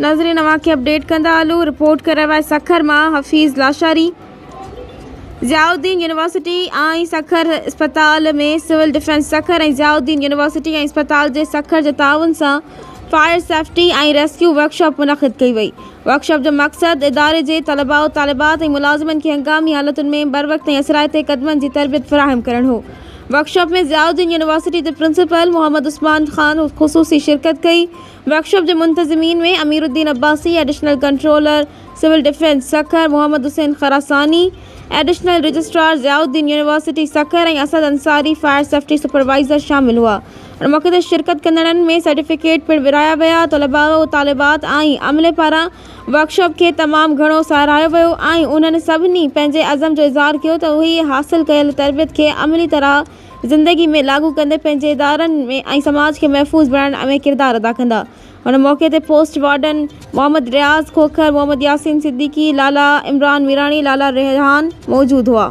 नाज़रीन अवां खे अपडेट कंदा हलूं। रिपोर्ट करे रहिया सखर मां हफ़ीज़ लाशारी। ज़ियाउद्दीन यूनिवर्सिटी ऐं सखर अस्पताल में सिविल डिफेंस सखर ऐं ज़ियाउद्दीन यूनिवर्सिटी ऐं अस्पताल जे सखर जे ताउन सां फायर सेफ्टी ऐं रेस्क्यू वर्कशॉप मुनक़िद कई वई। वर्कशॉप जो मक़सदु इदारे जे तलबा तालिबात ऐं मुलाज़िमनि खे हंगामी हालतुनि में बर वक़्त ऐं असराइते क़दमनि जी तरबियत फ़राहम करणु हो। वर्कशॉप में ज़ियाउद्दीन यूनिवर्सिटी जे प्रिंसिपल मोहम्मद उस्मान ख़ान ख़ुसूसी शिरकत कई। वर्कशॉप जे मुंतज़मीन में Amiruddin Abbasi, additional controller civil defence Sukkur Mohammad Hussain Khurasani, additional registrar Ziauddin university Sukkur ऐं Asad Ansari fire safety supervisor शामिल हुआ। मौक़े ते शिरकत कंदड़नि में सर्टिफिकेट पिणु विराया विया। तलबा तालिबात ऐं अमले पारां वर्कशॉप खे तमामु घणो साराहियो वियो ऐं उन्हनि सभिनी पंहिंजे अज़म जो इज़हार कयो त उहे हासिल कयल तरबियत खे अमली तरह ज़िंदगी में लागू कंदे पंहिंजे इदारनि में ऐं समाज खे महफ़ूज़ बणाइण में किरदारु अदा कंदा। हुन मौक़े ते पोस्ट वार्डन मोहम्मद रियाज़ खोखर, मोहम्मद यासीन सिद्दीकी, लाला इमरान मीरानी, लाला रेहान मौजूदु हुआ।